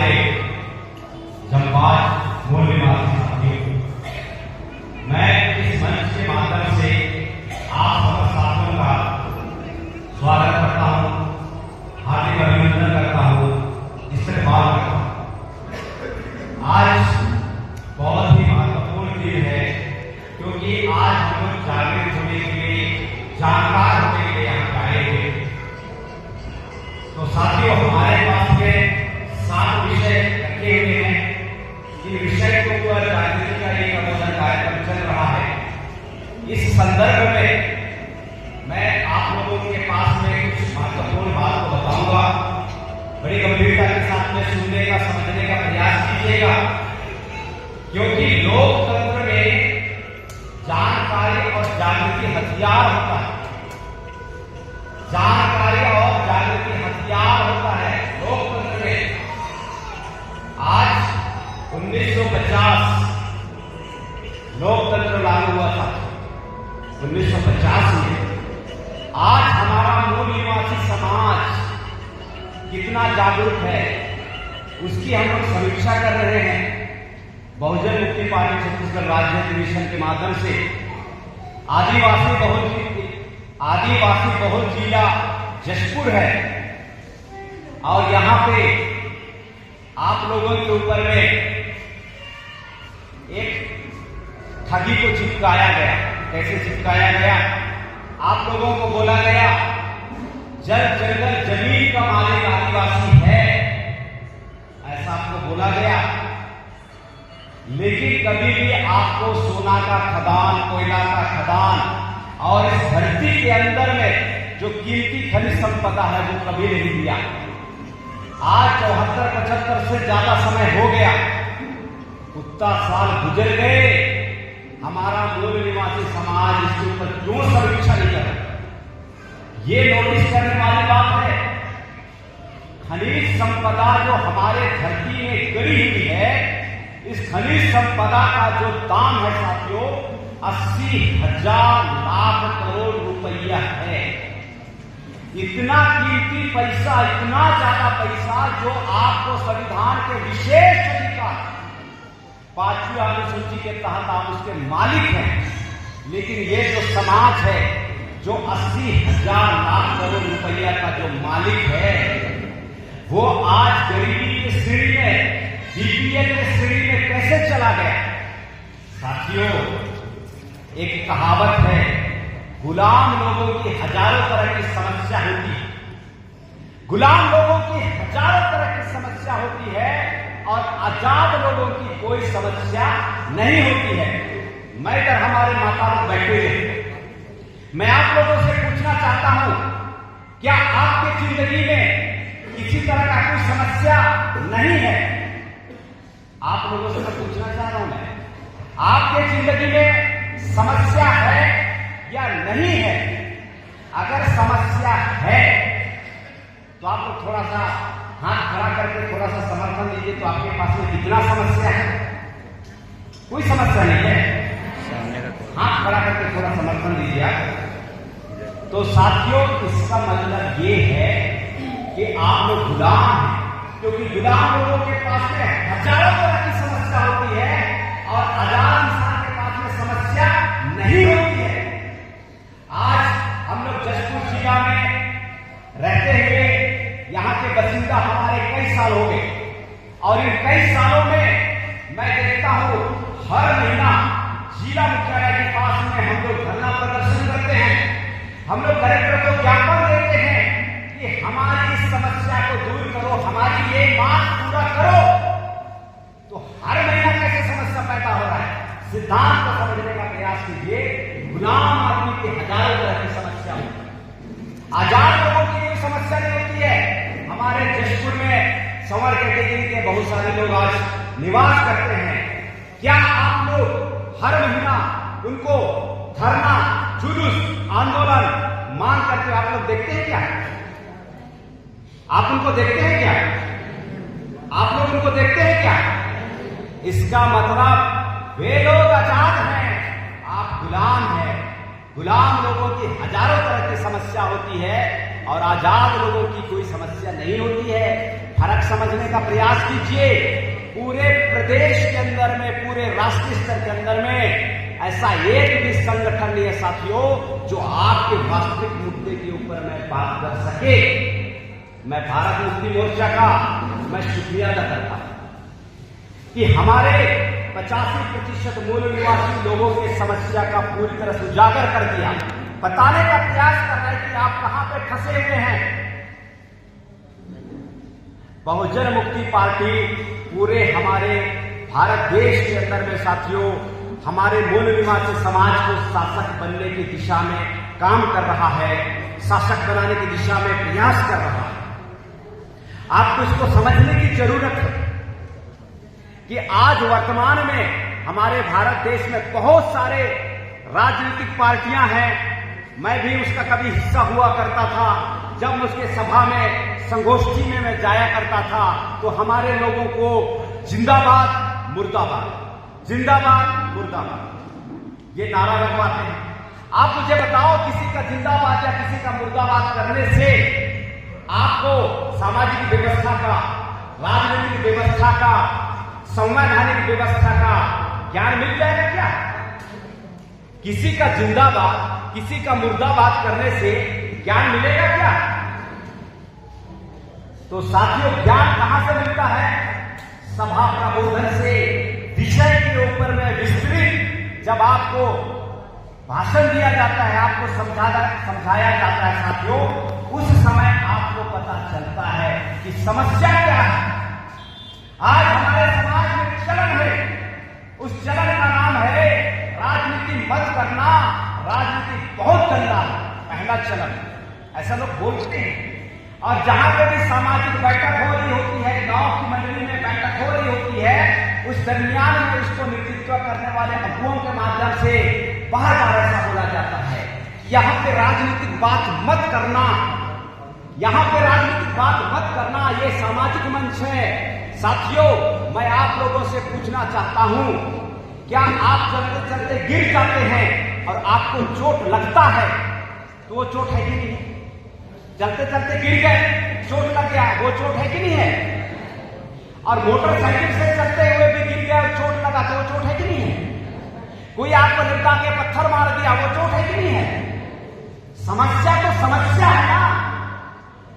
हमारे जमवाज मूल निवासी साथियों, मैं इस मंच के माध्यम से आप सब साथियों का स्वागत करता हूं, हार्दिक अभिनंदन करता हूं, इस्तकबाल करता हूं। आज बहुत ही महत्वपूर्ण दिन है, क्योंकि आज हम लोग जागृत होने के लिए, जानकार होने के लिए यहाँ आए हैं। तो साथियों, हमारे पास में 7 विषय रखे हुए हैं। इन विषय के ऊपर राजनीति का एक प्रबोधन कार्यक्रम चल रहा है। इस संदर्भ में मैं आप लोगों के पास में कुछ महत्वपूर्ण बात को बताऊंगा। बड़ी गंभीरता के साथ में सुनने का, समझने का प्रयास कीजिएगा, क्योंकि लोकतंत्र में जानकारी और जागृति हथियार होता है। जानकारी और जागृति हथियार होता है लोकतंत्र में। आज 1950 लोकतंत्र लागू हुआ था, 1950 में। आज हमारा मूल निवासी समाज कितना जागरूक है, उसकी हम लोग समीक्षा कर रहे हैं। बहुजन मुक्ति पार्टी छत्तीसगढ़ राज्य अधिवेशन के माध्यम से आदिवासी बहुल जिला जशपुर है, और यहाँ पे आप लोगों के ऊपर में एक ठगी को चिपकाया गया। कैसे चिपकाया गया? आप लोगों को बोला गया जल जंगल जमीन का मालिक आदिवासी है, ऐसा आपको बोला गया। लेकिन कभी भी आपको सोना का खदान, कोयला का खदान और इस धरती के अंदर में जो कीमती खनिज संपदा है, वो कभी नहीं दिया। आज 74-75 से ज्यादा समय हो गया, उतना साल गुजर गए, हमारा मूल निवासी समाज इसके ऊपर क्यों समीक्षा नहीं कर रहा? ये नोटिस करने वाली बात है। खनिज संपदा जो हमारे धरती में गड़ी हुई है, इस खनिज संपदा का जो दाम है साथियों, 80,000 लाख करोड़ रुपया है। इतना कीमती पैसा, इतना ज्यादा पैसा, जो आपको संविधान के विशेष अधिकार 5वीं अनुसूची के तहत आप उसके मालिक हैं। लेकिन ये जो समाज है, जो 80,000 लाख करोड़ रुपया का जो मालिक है, वो आज गरीबी की श्रेणी में, बीपीएल की श्रेणी में कैसे चला गया? साथियों, एक कहावत है, गुलाम लोगों की हजारों तरह की समस्या होती है। गुलाम लोगों की हजारों तरह की समस्या होती है, और आजाद लोगों की कोई समस्या नहीं होती है। मैं इधर हमारे माता लोग बैठे हैं, मैं आप लोगों से पूछना चाहता हूं, क्या आपकी जिंदगी में किसी तरह का कोई समस्या नहीं है? आप लोगों से मैं पूछना चाह रहा हूं, मैं आपके जिंदगी में समस्या है या नहीं है? अगर समस्या है तो आप लोग थोड़ा सा हाथ खड़ा करके थोड़ा सा समर्थन दीजिए। तो आपके पास में कितना समस्या है? कोई समस्या नहीं है? हाथ खड़ा करके थोड़ा समर्थन दीजिए आप। तो साथियों, इसका मतलब ये है कि आप लोग गुलाम हैं, क्योंकि गुलाम लोगों के पास में हजारों तरह की समस्या होती है, और आजाद इंसान के पास में समस्या नहीं होती है। आज हम लोग जशपुर जिला में रहते हुए यहाँ के बासिंदा हमारे कई साल हो गए, और इन कई सालों में मैं देखता हूँ हर महीना जिला मुख्यालय के पास में हम लोग धरना प्रदर्शन करते हैं। हम लोग कलेक्टर को ज्ञापन देते हैं कि हमारी इस समस्या को दूर करो, हमारी ये मांग पूरा करो। तो हर महीना कैसे समस्या पैदा हो रहा है? सिद्धांत को समझने का प्रयास कीजिए। गुलाम आदमी की हजारों तरह की समस्या होती है, आजाद लोगों की कोई समस्या नहीं होती है। हमारे जशपुर में संवर कैटेगरी के बहुत सारे लोग आज निवास करते हैं। क्या आप लोग हर महीना उनको धरना, जुलूस, आंदोलन मांग करके आप लोग देखते हैं क्या? आप उनको देखते हैं क्या? आप लोग उनको देखते हैं क्या? इसका मतलब वे लोग आजाद हैं, आप गुलाम हैं। गुलाम लोगों की हजारों तरह की समस्या होती है, और आजाद लोगों की कोई समस्या नहीं होती है। फर्क समझने का प्रयास कीजिए। पूरे प्रदेश के अंदर में, पूरे राष्ट्रीय स्तर के अंदर में ऐसा एक भी संगठन नहीं है साथियों जो आपके वास्तविक मुद्दे के ऊपर में बात कर सके। मैं भारत मुक्ति मोर्चा का मैं शुक्रिया अदा करता हूं कि हमारे 85% मूल निवासी लोगों की समस्या का पूरी तरह से उजागर कर दिया, बताने का प्रयास कर रहे हैं कि आप कहां पे फंसे हुए हैं। बहुजन मुक्ति पार्टी पूरे हमारे भारत देश के अंदर में साथियों हमारे मूल निवासी समाज को शासक बनने की दिशा में काम कर रहा है, शासक बनाने की दिशा में प्रयास कर रहा है। आपको इसको समझने की जरूरत है कि आज वर्तमान में हमारे भारत देश में बहुत सारे राजनीतिक पार्टियां हैं। मैं भी उसका कभी हिस्सा हुआ करता था। जब मैं उसके सभा में, संगोष्ठी में मैं जाया करता था तो हमारे लोगों को जिंदाबाद मुर्दाबाद, जिंदाबाद मुर्दाबाद ये नारा लगवाते हैं। आप मुझे बताओ, किसी का जिंदाबाद या किसी का मुर्दाबाद करने से आपको सामाजिक व्यवस्था का, राजनीतिक व्यवस्था का, संवैधानिक व्यवस्था का ज्ञान मिल जाएगा क्या? किसी का जिंदाबाद, किसी का मुर्दाबाद करने से ज्ञान मिलेगा क्या? तो साथियों, ज्ञान कहां से मिलता है? सभा प्रबोधन से, विषय के ऊपर में विस्तृत जब आपको भाषण दिया जाता है, आपको समझाया जाता है साथियों, उस समय आपको पता चलता है कि समस्या क्या है। आज हमारे समाज में चलन है, उस चलन का नाम है राजनीति मत करना, राजनीति बहुत गंदा है, पहला चलन। ऐसा लोग बोलते हैं। और जहां पे भी सामाजिक बैठक हो रही होती है, गांव की मंडली में बैठक हो रही होती है, उस दरमियान में उसको नेतृत्व करने वाले अगुओं के माध्यम से बार बार ऐसा बोला जाता है, यहां पे राजनीतिक बात मत करना, यहां पे राजनीतिक बात मत करना, ये सामाजिक मंच है। साथियों, मैं आप लोगों से पूछना चाहता हूं, क्या आप चलते चलते गिर जाते हैं और आपको चोट लगता है तो वो चोट है कि नहीं? चलते चलते गिर गए, चोट लग गया, वो चोट है कि नहीं है? और मोटरसाइकिल से चलते हुए भी गिर गया और चोट लगा तो वो चोट है कि नहीं है? कोई आपको निपटा के पत्थर मार दिया, वो चोट है कि नहीं है? समस्या तो समस्या है ना।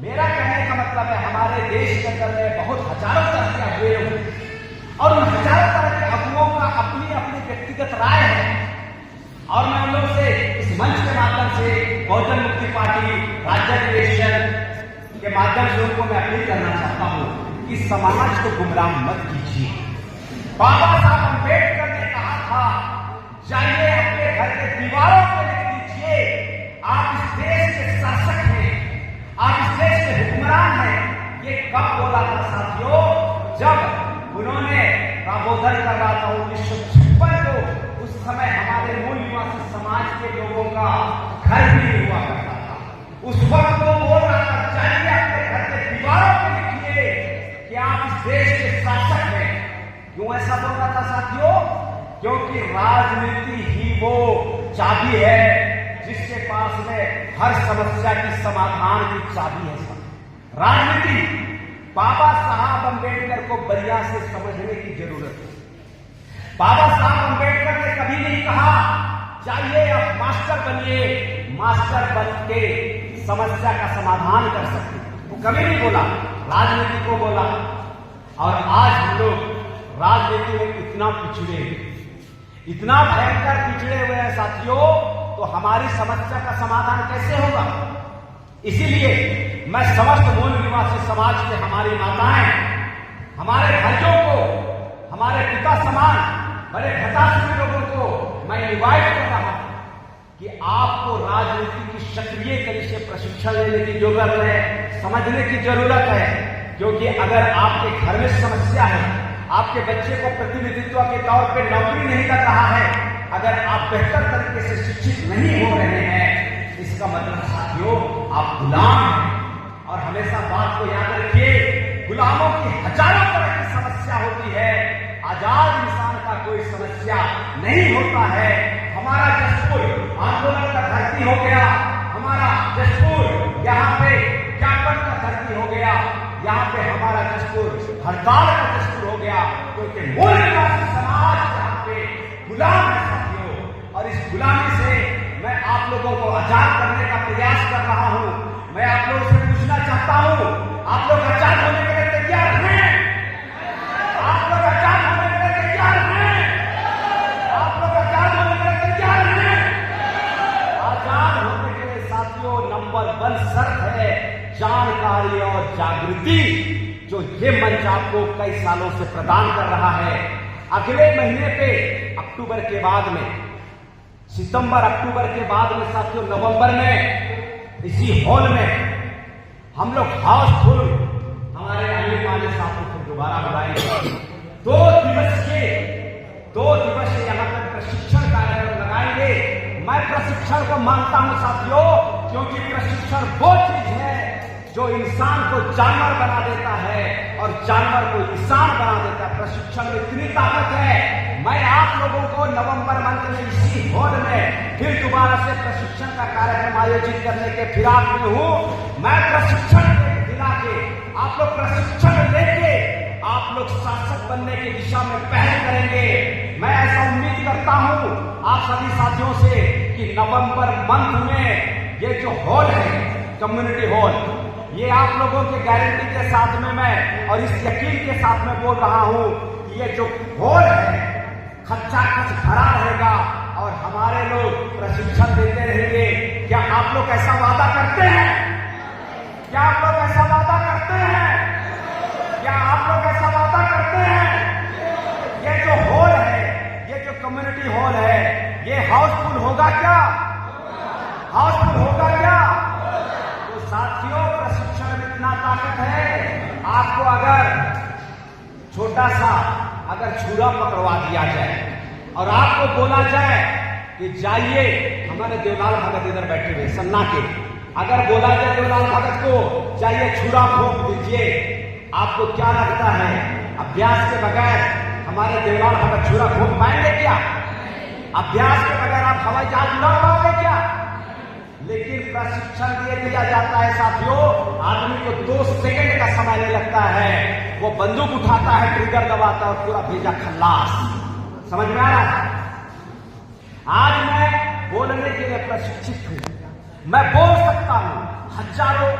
मेरा कहने का मतलब है, हमारे देश के अंदर में बहुत हजारों तरह के अगुए हैं और उन हजारों तरह के अगुओं का अपनी अपनी व्यक्तिगत राय है। और मैं उन लोगों से इस मंच के माध्यम से, बहुजन मुक्ति पार्टी राज्य अधिवेशन के माध्यम से उनको मैं अपील करना चाहता हूं कि समाज को गुमराह मत कीजिए। बाबा साहब अम्बेडकर ने कहा था, जाइए अपने घर के दीवारों पर लिख दीजिए, आप इस देश के शासक हैं, आप इस देश के हुक्मरान हैं। ये कब बोला था साथियों? जब उन्होंने प्रबोधन कर रहा था 1956 को। उस समय हमारे मूल निवासी समाज के लोगों का घर भी नहीं हुआ करता था। उस वक्त वो बोल रहा था, जाइए अपने घर के दीवारों पर लिखिए कि आप इस देश के शासक हैं। क्यों ऐसा बोल रहा था साथियों? क्योंकि राजनीति ही वो चाबी है जिसके पास में हर समस्या की समाधान की चाबी है। राजनीति बाबा साहब अम्बेडकर को बढ़िया से समझने की जरूरत है। बाबा साहब अम्बेडकर ने कभी नहीं कहा, जाइए आप मास्टर बनिए, मास्टर बन के समस्या का समाधान कर सकते। वो कभी नहीं बोला, राजनीति को बोला। और आज हम लोग राजनीति में इतना पिछड़े हैं, इतना भयंकर पिछड़े हुए हैं साथियों, तो हमारी समस्या का समाधान कैसे होगा? इसीलिए मैं समस्त मूल निवासी समाज के, हमारी माताएं, हमारे भाइयों को, हमारे पिता समान बड़े भताशुर लोगों को मैं इनवाइट कर रहा हूं कि आपको राजनीति की सक्रिय तरीके से प्रशिक्षण लेने की जरूरत है, समझने की जरूरत है। क्योंकि अगर आपके घर में समस्या है, आपके बच्चे को प्रतिनिधित्व के तौर पे नौकरी नहीं कर रहा है, अगर आप बेहतर तरीके से शिक्षित नहीं हो रहे हैं, इसका मतलब साथियों आप गुलाम हैं। और हमेशा बात को याद रखिए, गुलामों की हजारों तरह की समस्या होती है, आजाद इंसान का कोई समस्या नहीं होता है। हमारा जशपुर आंदोलन का धरती हो गया, हमारा जशपुर यहाँ पे ज्ञापन का धरती हो गया। यहाँ पे हमारा दस्तूर हड़ताल का दस्तूर हो गया, क्योंकि मूल निवासी समाज यहाँ पे गुलाम है साथियों। और इस गुलामी से मैं आप लोगों को आजाद करने का प्रयास कर रहा हूं। मैं आप लोगों से पूछना चाहता हूं, आप लोग आजाद होने के लिए तैयार हैं? आप लोग आजाद होने के लिए तैयार हैं? आप लोग आजाद होने के लिए तैयार हैं? आजाद होने के लिए साथियों नंबर 1 शर्त है जानकारी और जागृति, जो ये मंच आपको कई सालों से प्रदान कर रहा है। अगले महीने पे अक्टूबर के बाद में, सितंबर अक्टूबर के बाद में साथियों नवंबर में इसी हॉल में हम लोग हाउसफुल हमारे आने वाले साथियों को दोबारा बुलाएंगे। 2 दिवसीय यहाँ पर प्रशिक्षण कार्यक्रम लगाएंगे। मैं प्रशिक्षण को मानता हूं साथियों, क्योंकि प्रशिक्षण वो चीज है जो इंसान को जानवर बना देता है और जानवर को इंसान बना देता है। प्रशिक्षण में इतनी ताकत है। मैं आप लोगों को नवंबर मंथ में इसी हॉल में फिर दोबारा से प्रशिक्षण का कार्यक्रम आयोजित करने के फिराक में हूं। मैं प्रशिक्षण दिला के आप लोग प्रशिक्षण लेके आप लोग शासक बनने की दिशा में पहल करेंगे। मैं ऐसा उम्मीद करता हूं आप सभी साथियों से कि नवंबर मंथ में ये जो हॉल है कम्युनिटी हॉल, ये आप लोगों के गारंटी के साथ में मैं और इस यकीन के साथ में बोल रहा हूं कि ये जो हॉल है खच्चा-खच भरा रहेगा और हमारे लोग प्रशिक्षण देते रहेंगे। क्या आप लोग ऐसा वादा करते हैं? क्या आप लोग ऐसा वादा करते हैं? क्या आप लोग ऐसा वादा करते हैं? ये जो हॉल है, ये जो कम्युनिटी हॉल है, ये हाउसफुल होगा क्या? हाउसफुल होगा क्या? तो साथियों प्रशिक्षण में इतना ताकत है। आपको अगर छोटा सा अगर छुरा पकड़वा दिया जाए और आपको बोला जाए कि जाइए, हमारे देवलाल भगत इधर बैठे हुए सन्ना के, अगर बोला जाए देवलाल भगत को जाइए छुरा भोंक दीजिए, आपको क्या लगता है अभ्यास के बगैर हमारे देवलाल भगत छुरा भोंक पाएंगे क्या? अभ्यास के बगैर आप हवाई जहाज उड़ा पाओगे क्या? लेकिन प्रशिक्षण दिया जाता है साथियों, आदमी को 2 सेकंड का समय नहीं लगता है। वो बंदूक उठाता है, ट्रिगर दबाता है और पूरा भेजा खल्लास। समझ में आ रहा है? आज मैं बोलने के लिए प्रशिक्षित हूं। मैं बोल सकता हूं, हजारों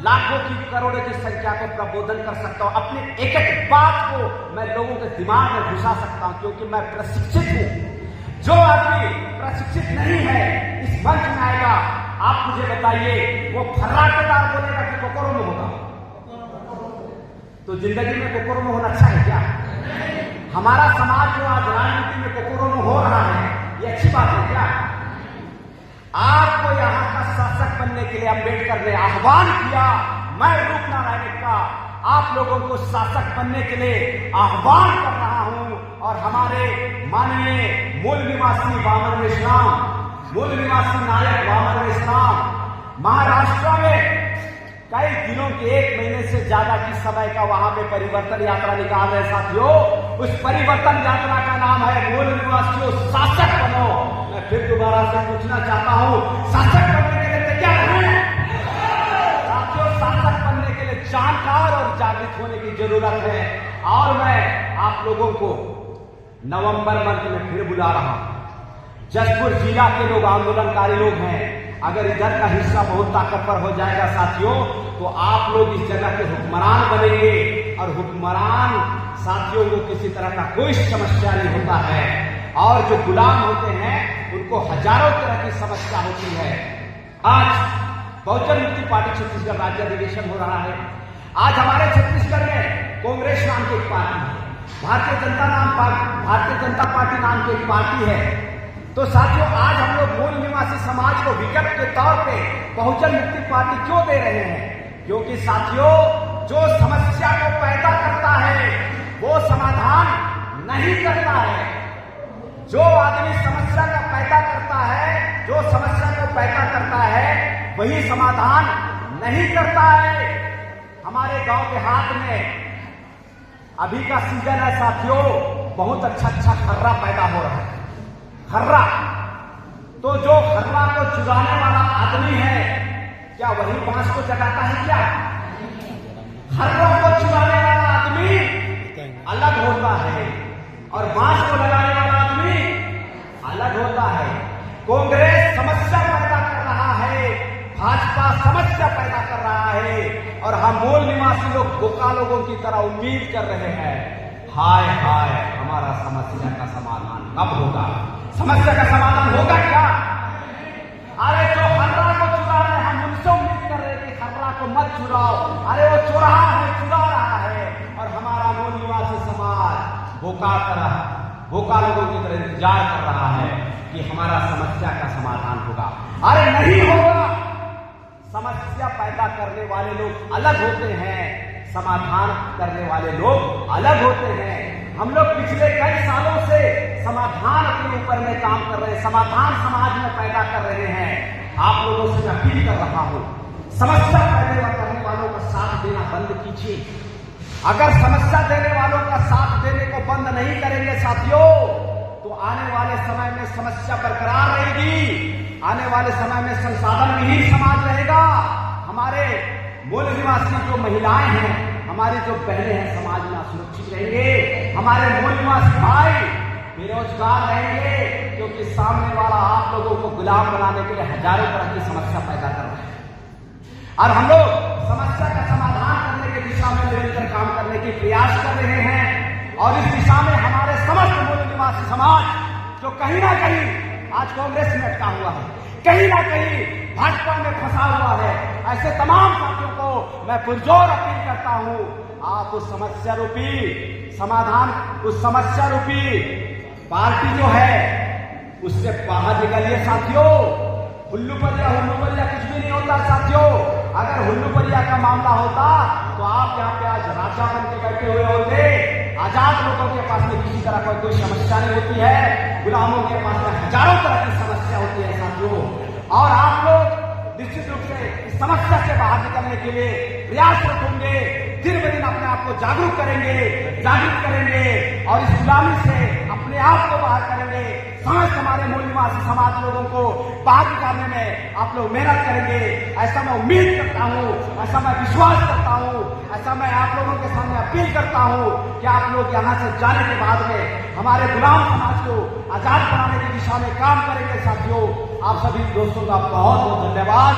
लाखों की करोड़ों की संख्या को प्रबोधन कर सकता हूं। अपनी एक एक बात को मैं लोगों के दिमाग में घुसा सकता हूं, क्योंकि मैं प्रशिक्षित हूं। जो आदमी प्रशिक्षित नहीं है इस मंच में आएगा, आप मुझे बताइए वो फर्राटेदार बोलेगा कि कोकोरो में होगा? तो जिंदगी में कोकोरो में होना अच्छा है क्या? हमारा समाज जो आज राजनीति में कोकोरो में हो रहा है, ये अच्छी बात है क्या? आपको यहाँ का शासक बनने के लिए अम्बेडकर ने आह्वान किया। मैं रूपनारायण का आप लोगों को शासक बनने के लिए आह्वान कर रहा हूं। और हमारे माननीय मूल निवासी वामन मेश्राम, मूल निवासी नायक वामन मेश्राम महाराष्ट्र में कई दिनों के 1 महीने से ज्यादा की समय का वहां पे परिवर्तन यात्रा निकाल रहे साथियों। उस परिवर्तन यात्रा का नाम है मूल निवासियों शासक बनो। मैं फिर दोबारा से पूछना चाहता हूं, शासक बनने के लिए तैयार हैं? साथियों शासक बनने के लिए जानकार और जागृत होने की जरूरत है। और मैं आप लोगों को नवंबर मंथ में फिर बुला रहा हूं। जशपुर जिला के लोग आंदोलनकारी लोग हैं, अगर इधर का हिस्सा बहुत ताकतवर हो जाएगा साथियों, तो आप लोग इस जगह के हुक्मरान बनेंगे। और हुक्मरान साथियों को किसी तरह का कोई समस्या नहीं होता है, और जो गुलाम होते हैं उनको हजारों तरह की समस्या होती है। आज बहुजन मुक्ति पार्टी छत्तीसगढ़ राज्य अधिवेशन हो रहा है। आज हमारे छत्तीसगढ़ में कांग्रेस नाम की एक पार्टी है, भारतीय जनता पार्टी नाम की एक पार्टी है। तो साथियों आज हम लोग मूल निवासी समाज को विकल्प के तौर पे बहुजन मुक्ति पार्टी क्यों दे रहे हैं? क्योंकि साथियों जो समस्या को पैदा करता है वो समाधान नहीं करता है। जो आदमी समस्या का पैदा करता है, जो समस्या को पैदा करता है, वही समाधान नहीं करता है। हमारे गांव के हाथ में अभी का सीजन है साथियों, बहुत अच्छा खर्रा पैदा हो रहा है। खर्रा, तो जो खर्रा को चुराने वाला आदमी है, क्या वही बांस को जगाता है क्या? खर्रों को चुराने वाला आदमी अलग होता है और बांस को लगाने वाला आदमी अलग होता है। कांग्रेस समस्या पैदा कर रहा है, भाजपा समस्या पैदा कर रहा है और हम मूल निवासी लोग बोका लोगों की तरह उम्मीद कर रहे हैं, हाय हाय हमारा समस्या का समाधान कब होगा? समस्या का समाधान होगा क्या? अरे जो खर्रा को चुरा रहे हैं, हम उनसे उम्मीद कर रहे हैं कि खर्रा को मत चुराओ। अरे वो चुरा रहा है और हमारा मूल निवासी समाज बोका लोगों की तरह इंतजार कर रहा है कि हमारा समस्या का समाधान होगा। अरे नहीं होगा। समस्या पैदा करने वाले लोग अलग होते हैं, समाधान करने वाले लोग अलग होते हैं। हम लोग पिछले कई सालों से समाधान अपने ऊपर में काम कर रहे हैं, समाधान समाज में पैदा कर रहे हैं। आप लोगों से मैं अपील कर रहा हूं, समस्या पैदा करने वालों का साथ देना बंद कीजिए। अगर समस्या देने वालों का साथ देने को बंद नहीं करेंगे साथियों, तो आने वाले समय में समस्या बरकरार रहेगी। आने वाले समय में संसाधन विहीन समाज रहेगा। हमारे मूल निवासी जो महिलाएं हैं, हमारी जो बहनें हैं, समाज में असुरक्षित रहेंगे। हमारे मूल निवासी भाई बेरोजगार रहेंगे, क्योंकि सामने वाला आप लोगों को गुलाम बनाने के लिए हजारों तरह की समस्या पैदा कर रहा है। और हम लोग समस्या का समाधान करने की दिशा में निरंतर काम करने की प्रयास कर रहे हैं और इस दिशा में हमारे समस्त मूल निवासी समाज जो कहीं ना कहीं आज कांग्रेस में अटका हुआ है, कहीं ना कहीं भाजपा में फंसा हुआ है, ऐसे तमाम साथियों को मैं पुरजोर अपील करता हूं, आप उस समस्या रूपी समाधान, उस समस्या रूपी पार्टी जो है उससे बाहर निकलिए साथियों। हुल्लू परिया कुछ भी नहीं होता साथियों। अगर हुल्लू परिया का मामला होता तो आप यहाँ पे आज राजा बन के बैठे हुए होते। आजाद लोगों के पास में किसी तरह का कोई समस्या नहीं होती है, गुलामों के पास में हजारों तरह की समस्या होती है साथियों। और आप लोग निश्चित रूप से इस समस्या से बाहर निकलने के लिए प्रयासरत होंगे, दिन ब दिन अपने आप को जागरूक करेंगे और इस गुलामी से अपने आप को बाहर करेंगे। समस्त हमारे मूल निवासी समाज लोगों को बाहर निकालने में आप लोग मेहनत करेंगे, ऐसा मैं उम्मीद करता हूं, ऐसा मैं विश्वास करता हूं, ऐसा मैं आप लोगों के सामने अपील करता हूं कि आप लोग यहां से जाने के बाद में हमारे गुलाम समाज को आजाद बनाने की दिशा में काम करेंगे साथियों। आप सभी दोस्तों का बहुत बहुत धन्यवाद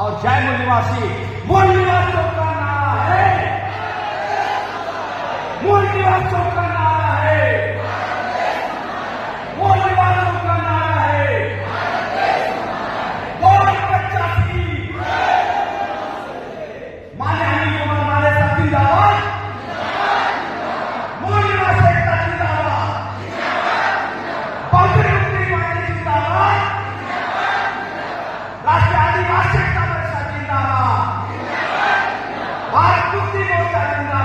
और जय मूल निवासी। मूल निवासियों का नारा है, मूल निवासियों का नारा है, मूल निवासियों का नारा है, 85 माने हनी कुमार माने सब जिंदाबाद, मूल निवासी एकता जिंदाबाद, बहुजन मुक्ति पार्टी जिंदाबाद, राष्ट्रीय आदिवासी एकता परिषद जिंदाबाद, भारत मुक्ति मोर्चा जिंदाबाद।